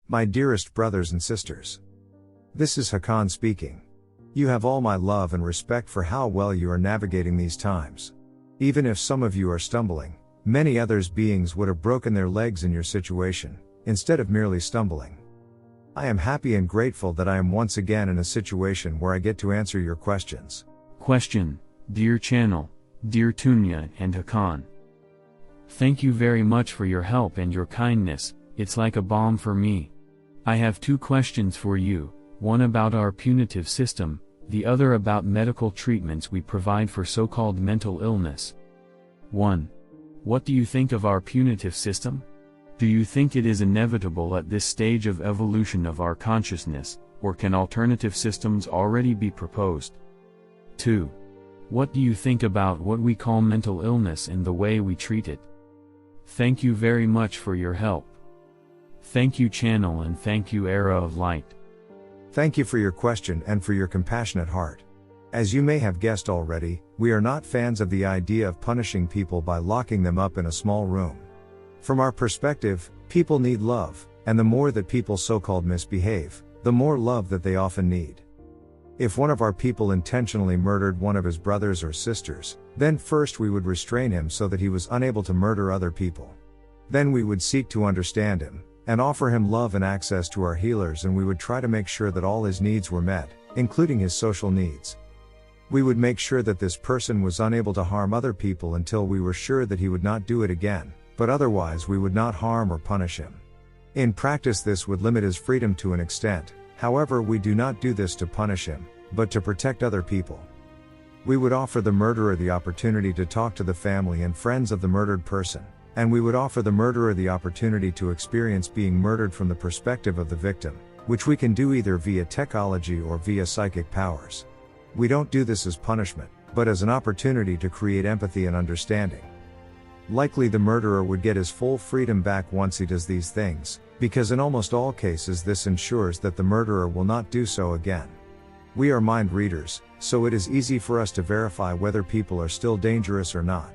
My dearest brothers and sisters. This is Hakann speaking. You have all my love and respect for how well you are navigating these times. Even if some of you are stumbling, many others beings would have broken their legs in your situation, instead of merely stumbling. I am happy and grateful that I am once again in a situation where I get to answer your questions. Question, dear channel, dear Tunia and Hakann. Thank you very much for your help and your kindness, it's like a balm for me. I have two questions for you, one about our punitive system, the other about medical treatments we provide for so-called mental illness. 1. What do you think of our punitive system? Do you think it is inevitable at this stage of evolution of our consciousness, or can alternative systems already be proposed? 2. What do you think about what we call mental illness and the way we treat it? Thank you very much for your help. Thank you channel and thank you Era of Light. Thank you for your question and for your compassionate heart. As you may have guessed already, we are not fans of the idea of punishing people by locking them up in a small room. From our perspective, people need love, and the more that people so-called misbehave, the more love that they often need. If one of our people intentionally murdered one of his brothers or sisters, then first we would restrain him so that he was unable to murder other people. Then we would seek to understand him, and offer him love and access to our healers, and we would try to make sure that all his needs were met, including his social needs. We would make sure that this person was unable to harm other people until we were sure that he would not do it again, but otherwise we would not harm or punish him. In practice this would limit his freedom to an extent, however we do not do this to punish him, but to protect other people. We would offer the murderer the opportunity to talk to the family and friends of the murdered person, and we would offer the murderer the opportunity to experience being murdered from the perspective of the victim, which we can do either via technology or via psychic powers. We don't do this as punishment, but as an opportunity to create empathy and understanding. Likely the murderer would get his full freedom back once he does these things, because in almost all cases this ensures that the murderer will not do so again. We are mind readers, so it is easy for us to verify whether people are still dangerous or not.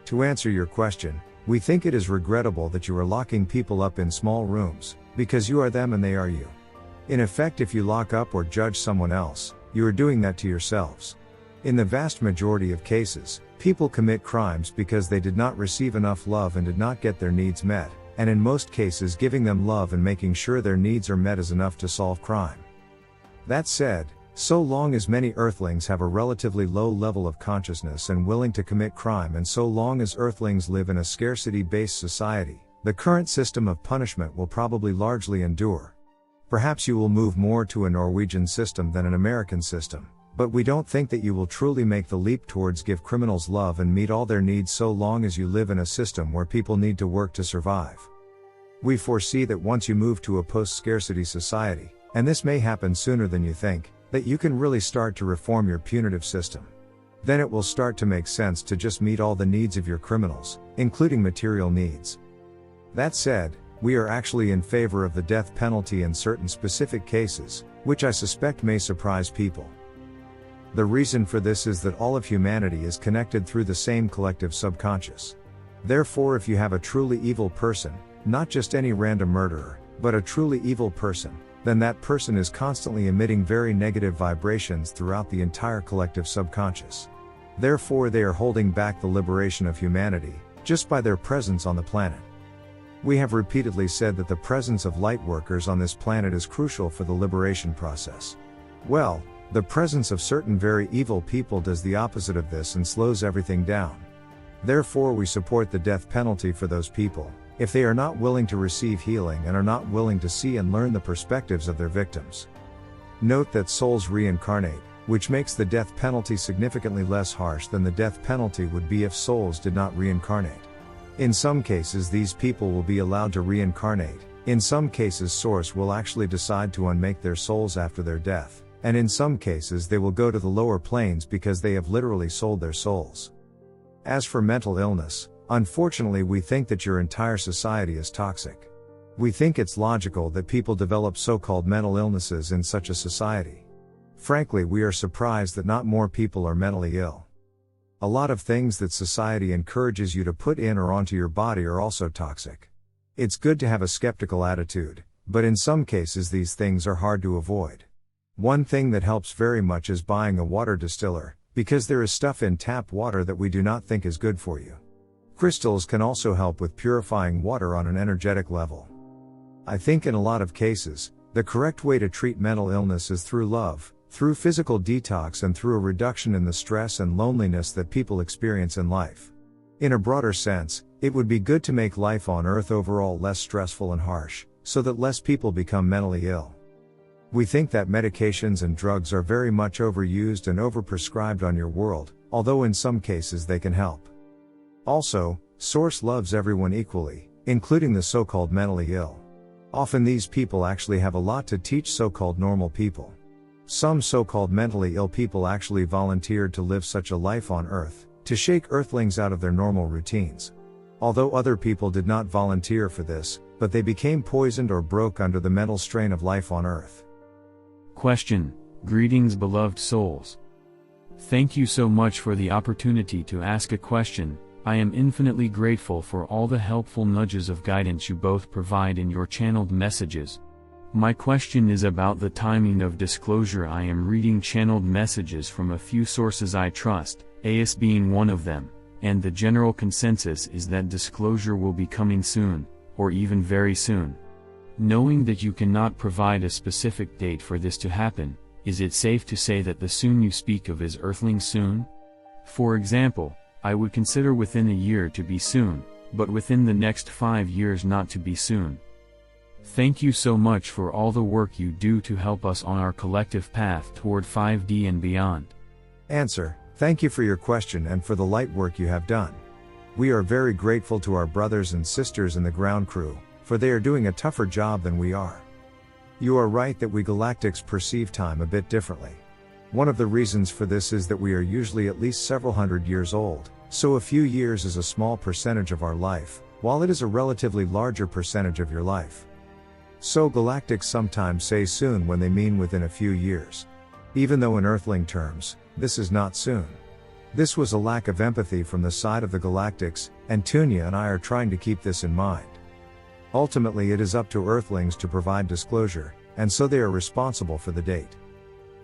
To answer your question, we think it is regrettable that you are locking people up in small rooms, because you are them and they are you. In effect, if you lock up or judge someone else, you are doing that to yourselves. In the vast majority of cases, people commit crimes because they did not receive enough love and did not get their needs met, and in most cases giving them love and making sure their needs are met is enough to solve crime. That said, so long as many Earthlings have a relatively low level of consciousness and willing to commit crime, and so long as Earthlings live in a scarcity-based society, the current system of punishment will probably largely endure. Perhaps you will move more to a Norwegian system than an American system, but we don't think that you will truly make the leap towards give criminals love and meet all their needs so long as you live in a system where people need to work to survive. We foresee that once you move to a post-scarcity society, and this may happen sooner than you think, that you can really start to reform your punitive system. Then it will start to make sense to just meet all the needs of your criminals, including material needs. That said, we are actually in favor of the death penalty in certain specific cases, which I suspect may surprise people. The reason for this is that all of humanity is connected through the same collective subconscious. Therefore, if you have a truly evil person, not just any random murderer, but a truly evil person, then that person is constantly emitting very negative vibrations throughout the entire collective subconscious. Therefore they are holding back the liberation of humanity, just by their presence on the planet. We have repeatedly said that the presence of light workers on this planet is crucial for the liberation process. Well, the presence of certain very evil people does the opposite of this and slows everything down. Therefore we support the death penalty for those people, if they are not willing to receive healing and are not willing to see and learn the perspectives of their victims. Note that souls reincarnate, which makes the death penalty significantly less harsh than the death penalty would be if souls did not reincarnate. In some cases these people will be allowed to reincarnate, in some cases Source will actually decide to unmake their souls after their death, and in some cases they will go to the lower planes because they have literally sold their souls. As for mental illness, unfortunately we think that your entire society is toxic. We think it's logical that people develop so-called mental illnesses in such a society. Frankly, we are surprised that not more people are mentally ill. A lot of things that society encourages you to put in or onto your body are also toxic. It's good to have a skeptical attitude, but in some cases these things are hard to avoid. One thing that helps very much is buying a water distiller, because there is stuff in tap water that we do not think is good for you. Crystals can also help with purifying water on an energetic level. I think in a lot of cases, the correct way to treat mental illness is through love, through physical detox, and through a reduction in the stress and loneliness that people experience in life. In a broader sense, it would be good to make life on Earth overall less stressful and harsh, so that less people become mentally ill. We think that medications and drugs are very much overused and overprescribed on your world, although in some cases they can help. Also, Source loves everyone equally, including the so-called mentally ill. Often these people actually have a lot to teach so-called normal people. Some so-called mentally ill people actually volunteered to live such a life on Earth, to shake Earthlings out of their normal routines. Although other people did not volunteer for this, but they became poisoned or broke under the mental strain of life on Earth. Question: Greetings, beloved souls. Thank you so much for the opportunity to ask a question. I am infinitely grateful for all the helpful nudges of guidance you both provide in your channeled messages. My question is about the timing of disclosure. I am reading channeled messages from a few sources I trust, AS being one of them, and the general consensus is that disclosure will be coming soon, or even very soon. Knowing that you cannot provide a specific date for this to happen, is it safe to say that the soon you speak of is Earthling soon? For example, I would consider within a year to be soon, but within the next 5 years not to be soon. Thank you so much for all the work you do to help us on our collective path toward 5D and beyond. Answer: Thank you for your question and for the light work you have done. We are very grateful to our brothers and sisters in the ground crew, for they are doing a tougher job than we are. You are right that we galactics perceive time a bit differently. One of the reasons for this is that we are usually at least several hundred years old, so a few years is a small percentage of our life, while it is a relatively larger percentage of your life. So galactics sometimes say soon when they mean within a few years. Even though in Earthling terms, this is not soon. This was a lack of empathy from the side of the galactics, and Tunia and I are trying to keep this in mind. Ultimately it is up to Earthlings to provide disclosure, and so they are responsible for the date.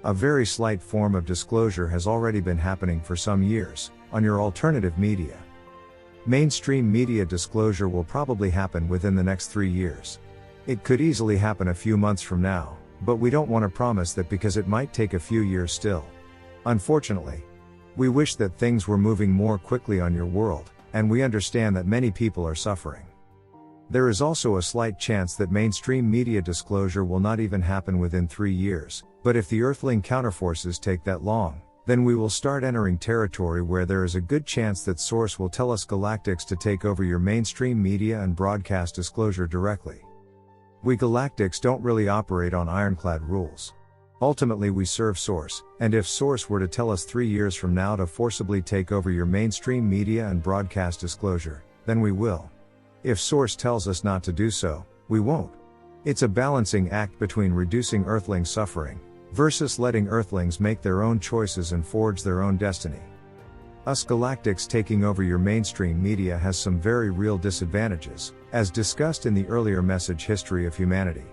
A very slight form of disclosure has already been happening for some years, on your alternative media. Mainstream media disclosure will probably happen within the next 3 years. It could easily happen a few months from now, but we don't want to promise that because it might take a few years still. Unfortunately. We wish that things were moving more quickly on your world, and we understand that many people are suffering. There is also a slight chance that mainstream media disclosure will not even happen within 3 years, but if the Earthling counterforces take that long, then we will start entering territory where there is a good chance that Source will tell us galactics to take over your mainstream media and broadcast disclosure directly. We galactics don't really operate on ironclad rules. Ultimately we serve Source, and if Source were to tell us 3 years from now to forcibly take over your mainstream media and broadcast disclosure, then we will. If Source tells us not to do so, we won't. It's a balancing act between reducing Earthling suffering, versus letting Earthlings make their own choices and forge their own destiny. Us galactics taking over your mainstream media has some very real disadvantages, as discussed in the earlier message History of Humanity.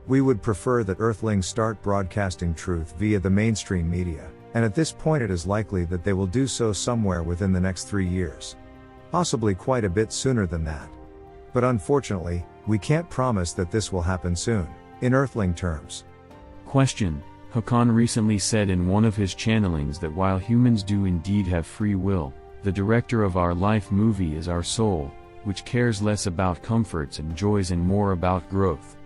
We would prefer that Earthlings start broadcasting truth via the mainstream media, and at this point it is likely that they will do so somewhere within the next 3 years. Possibly quite a bit sooner than that. But unfortunately, we can't promise that this will happen soon, in Earthling terms. Question: Hakann recently said in one of his channelings that while humans do indeed have free will, the director of our life movie is our soul, which cares less about comforts and joys and more about growth.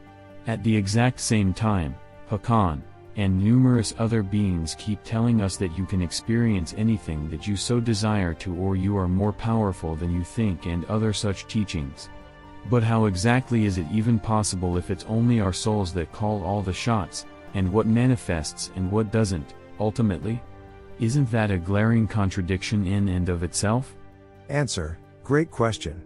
At the exact same time, Hakann, and numerous other beings keep telling us that you can experience anything that you so desire to, or you are more powerful than you think, and other such teachings. But how exactly is it even possible if it's only our souls that call all the shots, and what manifests and what doesn't, ultimately? Isn't that a glaring contradiction in and of itself? Answer: Great question.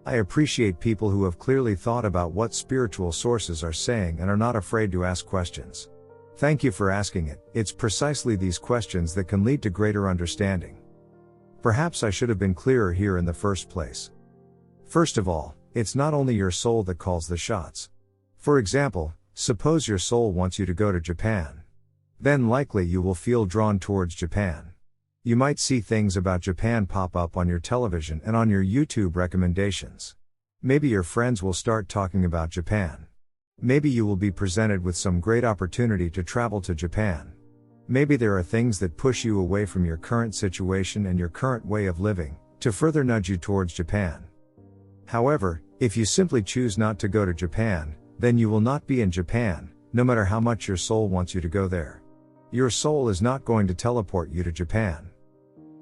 I appreciate people who have clearly thought about what spiritual sources are saying and are not afraid to ask questions. Thank you for asking it. It's precisely these questions that can lead to greater understanding. Perhaps I should have been clearer here in the first place. First of all, it's not only your soul that calls the shots. For example, suppose your soul wants you to go to Japan. Then likely you will feel drawn towards Japan. You might see things about Japan pop up on your television and on your YouTube recommendations. Maybe your friends will start talking about Japan. Maybe you will be presented with some great opportunity to travel to Japan. Maybe there are things that push you away from your current situation and your current way of living, to further nudge you towards Japan. However, if you simply choose not to go to Japan, then you will not be in Japan, no matter how much your soul wants you to go there. Your soul is not going to teleport you to Japan.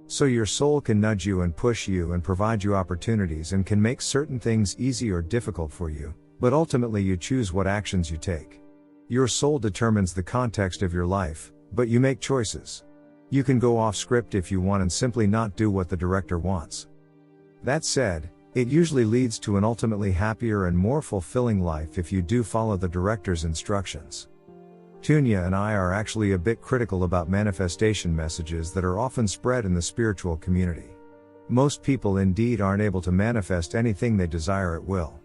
So your soul can nudge you and push you and provide you opportunities and can make certain things easy or difficult for you, but ultimately you choose what actions you take. Your soul determines the context of your life, but you make choices. You can go off script if you want and simply not do what the director wants. That said, it usually leads to an ultimately happier and more fulfilling life if you do follow the director's instructions. Tunia and I are actually a bit critical about manifestation messages that are often spread in the spiritual community. Most people indeed aren't able to manifest anything they desire at will.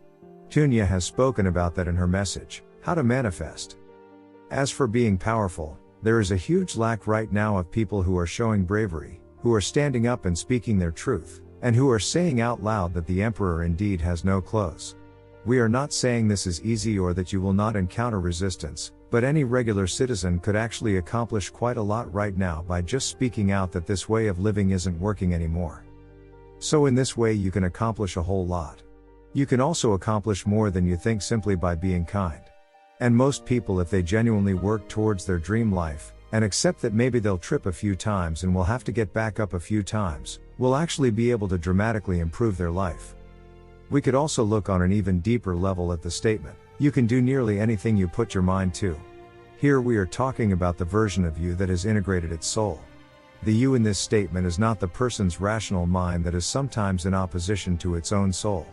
Tunia has spoken about that in her message, How to Manifest. As for being powerful, there is a huge lack right now of people who are showing bravery, who are standing up and speaking their truth, and who are saying out loud that the emperor indeed has no clothes. We are not saying this is easy or that you will not encounter resistance, but any regular citizen could actually accomplish quite a lot right now by just speaking out that this way of living isn't working anymore. So in this way you can accomplish a whole lot. You can also accomplish more than you think simply by being kind. And most people, if they genuinely work towards their dream life, and accept that maybe they'll trip a few times and will have to get back up a few times, will actually be able to dramatically improve their life. We could also look on an even deeper level at the statement, you can do nearly anything you put your mind to. Here we are talking about the version of you that has integrated its soul. The you in this statement is not the person's rational mind that is sometimes in opposition to its own soul.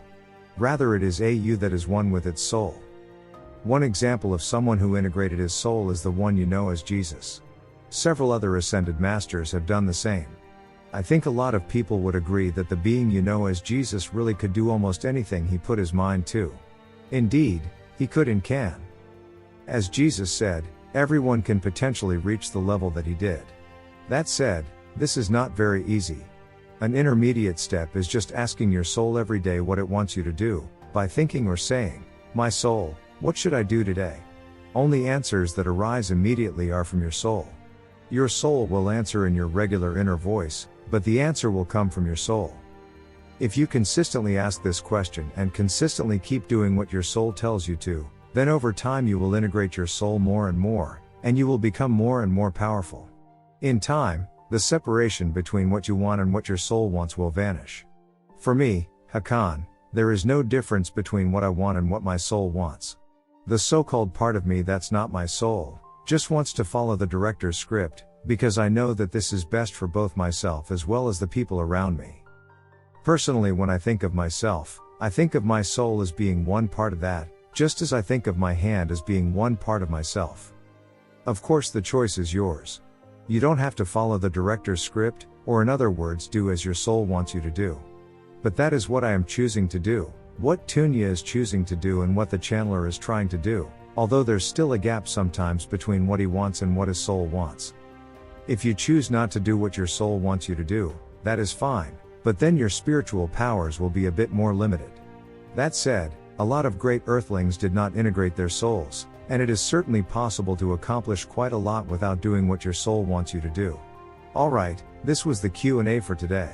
Rather it is a you that is one with its soul. One example of someone who integrated his soul is the one you know as Jesus. Several other ascended masters have done the same. I think a lot of people would agree that the being you know as Jesus really could do almost anything he put his mind to. Indeed, he could and can. As Jesus said, everyone can potentially reach the level that he did. That said, this is not very easy. An intermediate step is just asking your soul every day what it wants you to do, by thinking or saying, my soul, what should I do today? Only answers that arise immediately are from your soul. Your soul will answer in your regular inner voice, but the answer will come from your soul. If you consistently ask this question and consistently keep doing what your soul tells you to, then over time you will integrate your soul more and more, and you will become more and more powerful. In time, the separation between what you want and what your soul wants will vanish. For me, Hakann, there is no difference between what I want and what my soul wants. The so-called part of me that's not my soul, just wants to follow the director's script, because I know that this is best for both myself as well as the people around me. Personally, when I think of myself, I think of my soul as being one part of that, just as I think of my hand as being one part of myself. Of course the choice is yours. You don't have to follow the director's script, or in other words do as your soul wants you to do. But that is what I am choosing to do, what Tunia is choosing to do and what the channeler is trying to do, although there's still a gap sometimes between what he wants and what his soul wants. If you choose not to do what your soul wants you to do, that is fine, but then your spiritual powers will be a bit more limited. That said, a lot of great earthlings did not integrate their souls, and it is certainly possible to accomplish quite a lot without doing what your soul wants you to do. Alright, this was the Q&A for today.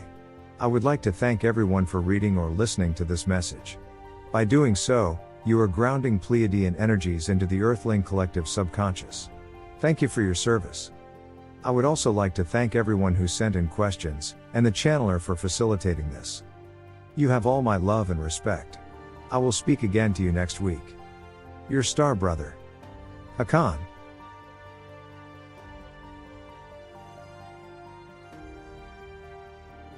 I would like to thank everyone for reading or listening to this message. By doing so, you are grounding Pleiadian energies into the Earthling collective subconscious. Thank you for your service. I would also like to thank everyone who sent in questions, and the channeler for facilitating this. You have all my love and respect. I will speak again to you next week. Your star brother, Hakann.